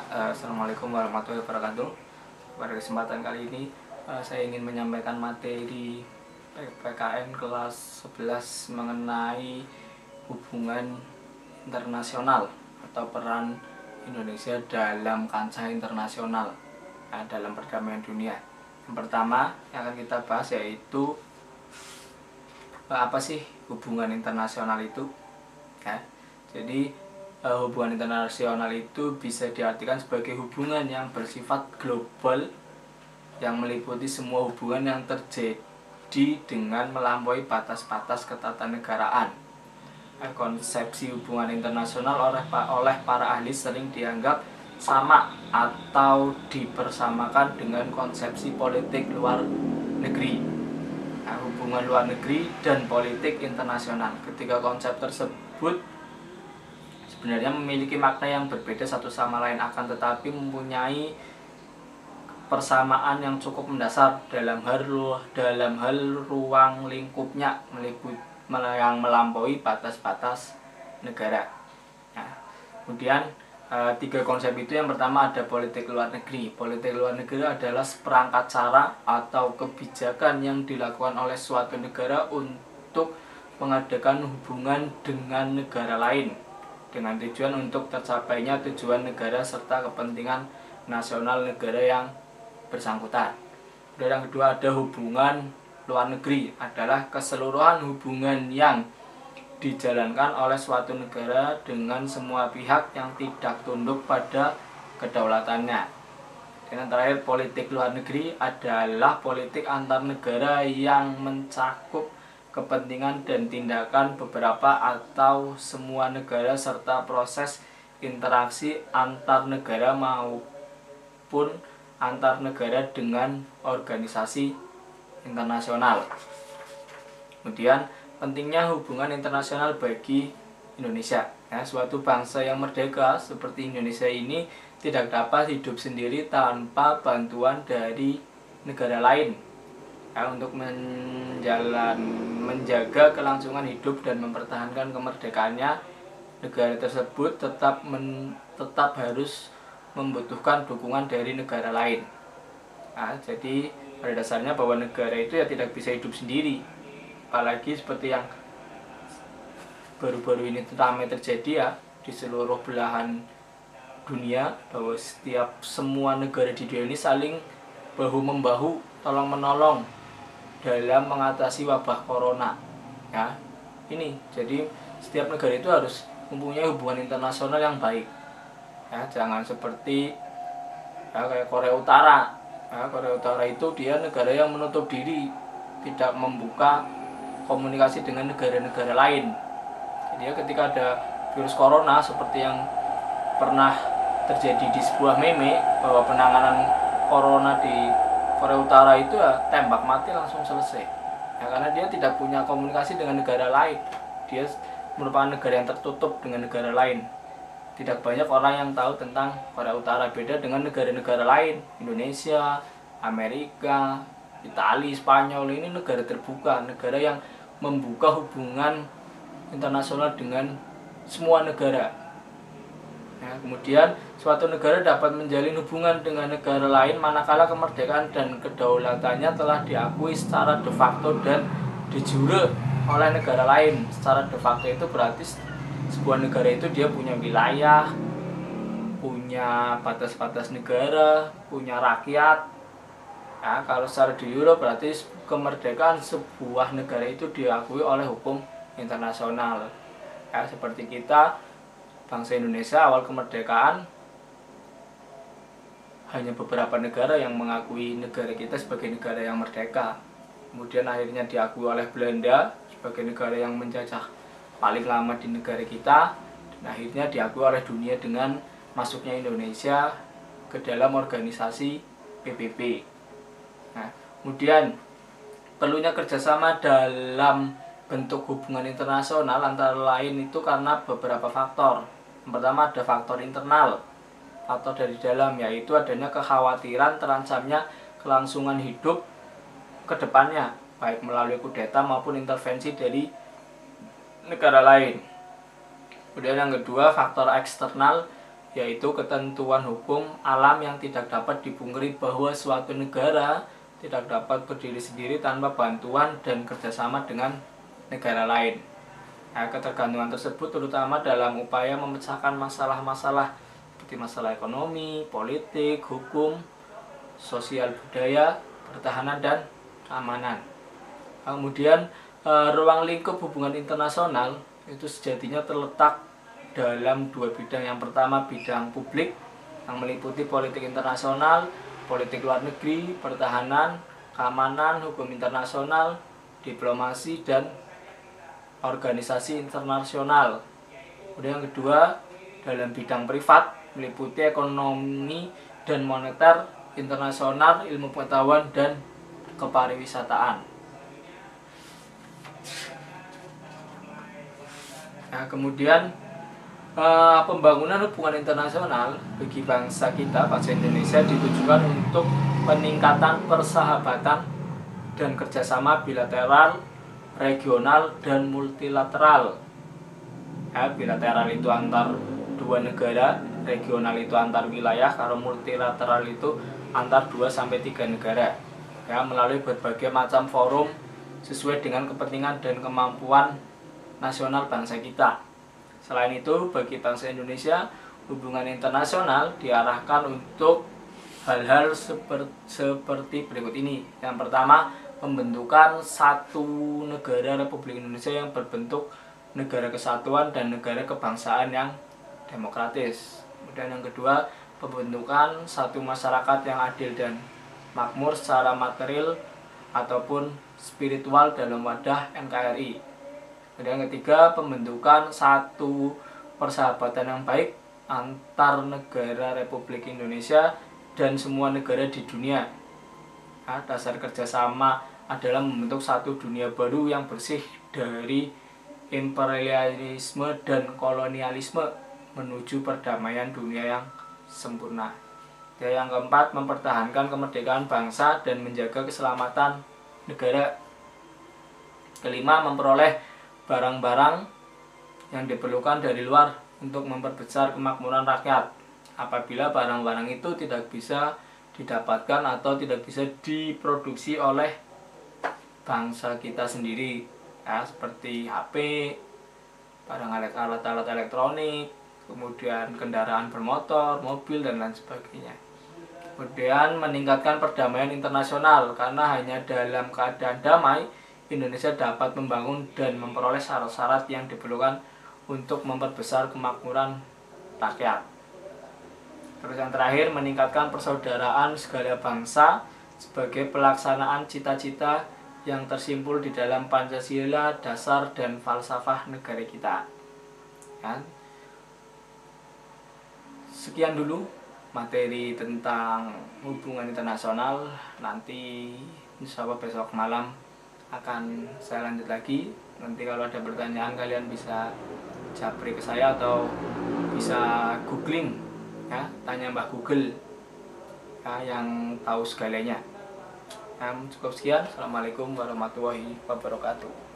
Assalamualaikum warahmatullahi wabarakatuh. Pada kesempatan kali ini saya ingin menyampaikan materi PPKN kelas 11 mengenai hubungan internasional atau peran Indonesia dalam kancah internasional, dalam perdamaian dunia. Yang pertama yang akan kita bahas yaitu apa sih hubungan internasional itu? Jadi hubungan internasional itu bisa diartikan sebagai hubungan yang bersifat global yang meliputi semua hubungan yang terjadi dengan melampaui batas-batas ketatanegaraan. Konsepsi hubungan internasional oleh para ahli sering dianggap sama atau dipersamakan dengan konsepsi politik luar negeri. Hubungan luar negeri dan politik internasional. Ketiga konsep tersebut sebenarnya memiliki makna yang berbeda satu sama lain, akan tetapi mempunyai persamaan yang cukup mendasar dalam hal ruang lingkupnya yang melampaui batas-batas negara. Kemudian tiga konsep itu, yang pertama ada politik luar negeri. Politik luar negeri adalah seperangkat cara atau kebijakan yang dilakukan oleh suatu negara untuk mengadakan hubungan dengan negara lain dengan tujuan untuk tercapainya tujuan negara serta kepentingan nasional negara yang bersangkutan. Dan yang kedua ada hubungan luar negeri, adalah keseluruhan hubungan yang dijalankan oleh suatu negara dengan semua pihak yang tidak tunduk pada kedaulatannya. Dan yang terakhir, politik luar negeri adalah politik antar negara yang mencakup kepentingan dan tindakan beberapa atau semua negara serta proses interaksi antar negara maupun antar negara dengan organisasi internasional. Kemudian pentingnya hubungan internasional bagi Indonesia. Suatu bangsa yang merdeka seperti Indonesia ini tidak dapat hidup sendiri tanpa bantuan dari negara lain untuk menjaga kelangsungan hidup dan mempertahankan kemerdekaannya. Negara tersebut tetap harus membutuhkan dukungan dari negara lain. Jadi pada dasarnya bahwa negara itu tidak bisa hidup sendiri, apalagi seperti yang baru-baru ini ramai terjadi di seluruh belahan dunia, bahwa semua negara di dunia ini saling bahu membahu, tolong menolong dalam mengatasi wabah corona. Jadi setiap negara itu harus mempunyai hubungan internasional yang baik. Jangan seperti kayak Korea Utara. Korea Utara itu dia negara yang menutup diri, tidak membuka komunikasi dengan negara-negara lain. Jadi ketika ada virus corona seperti yang pernah terjadi di sebuah meme, bahwa penanganan corona di Korea Utara itu tembak mati langsung selesai. Karena dia tidak punya komunikasi dengan negara lain. Dia merupakan negara yang tertutup dengan negara lain. Tidak banyak orang yang tahu tentang Korea Utara, beda dengan negara-negara lain. Indonesia, Amerika, Italia, Spanyol, ini negara terbuka, negara yang membuka hubungan internasional dengan semua negara. Kemudian suatu negara dapat menjalin hubungan dengan negara lain manakala kemerdekaan dan kedaulatannya telah diakui secara de facto dan de jure oleh negara lain. Secara de facto itu berarti sebuah negara itu dia punya wilayah, punya batas-batas negara, punya rakyat. Kalau secara de jure berarti kemerdekaan sebuah negara itu diakui oleh hukum internasional. Seperti kita, bangsa Indonesia, awal kemerdekaan hanya beberapa negara yang mengakui negara kita sebagai negara yang merdeka. Kemudian akhirnya diakui oleh Belanda sebagai negara yang menjajah paling lama di negara kita, dan akhirnya diakui oleh dunia dengan masuknya Indonesia ke dalam organisasi PBB. Kemudian perlunya kerjasama dalam bentuk hubungan internasional antara lain itu karena beberapa faktor. Yang pertama ada faktor internal, faktor dari dalam, yaitu adanya kekhawatiran terancamnya kelangsungan hidup ke depannya, baik melalui kudeta maupun intervensi dari negara lain. Kemudian yang kedua faktor eksternal, yaitu ketentuan hukum alam yang tidak dapat dipungkiri bahwa suatu negara tidak dapat berdiri sendiri tanpa bantuan dan kerjasama dengan negara lain. Nah, ketergantungan tersebut terutama dalam upaya memecahkan masalah-masalah seperti masalah ekonomi, politik, hukum, sosial, budaya, pertahanan, dan keamanan. Kemudian ruang lingkup hubungan internasional itu sejatinya terletak dalam dua bidang. Yang pertama bidang publik yang meliputi politik internasional, politik luar negeri, pertahanan, keamanan, hukum internasional, diplomasi, dan organisasi internasional. Kemudian yang kedua dalam bidang privat meliputi ekonomi dan moneter internasional, ilmu pengetahuan, dan kepariwisataan. Nah, kemudian pembangunan hubungan internasional bagi bangsa kita, bangsa Indonesia, ditujukan untuk peningkatan persahabatan dan kerjasama bilateral, regional, dan multilateral. Ya, bilateral itu antar dua negara, regional itu antar wilayah, kalau multilateral itu antar 2-3 negara. Ya, melalui berbagai macam forum sesuai dengan kepentingan dan kemampuan nasional bangsa kita. Selain itu, bagi bangsa Indonesia, hubungan internasional diarahkan untuk hal-hal seperti berikut ini. Yang pertama, pembentukan satu negara Republik Indonesia yang berbentuk negara kesatuan dan negara kebangsaan yang demokratis. Kemudian yang kedua, pembentukan satu masyarakat yang adil dan makmur secara material ataupun spiritual dalam wadah NKRI. Kemudian yang ketiga, pembentukan satu persahabatan yang baik antar negara Republik Indonesia dan semua negara di dunia. Nah, dasar kerjasama adalah membentuk satu dunia baru yang bersih dari imperialisme dan kolonialisme menuju perdamaian dunia yang sempurna. Dan yang keempat, mempertahankan kemerdekaan bangsa dan menjaga keselamatan negara. Kelima, memperoleh barang-barang yang diperlukan dari luar untuk memperbesar kemakmuran rakyat. Apabila barang-barang itu tidak bisa didapatkan atau tidak bisa diproduksi oleh bangsa kita sendiri, ya, seperti HP, barang alat-alat elektronik, kemudian kendaraan bermotor, mobil, dan lain sebagainya. Kemudian meningkatkan perdamaian internasional, karena hanya dalam keadaan damai Indonesia dapat membangun dan memperoleh syarat-syarat yang diperlukan untuk memperbesar kemakmuran rakyat. Terus yang terakhir, meningkatkan persaudaraan segala bangsa sebagai pelaksanaan cita-cita yang tersimpul di dalam Pancasila, dasar dan falsafah negara kita. Ya. Sekian dulu materi tentang hubungan internasional. Nanti insya Allah besok malam akan saya lanjut lagi. Nanti kalau ada pertanyaan kalian bisa japri ke saya atau bisa googling, ya, tanya Mbah Google, ya, yang tahu segalanya. Cukup sekian. Assalamualaikum warahmatullahi wabarakatuh.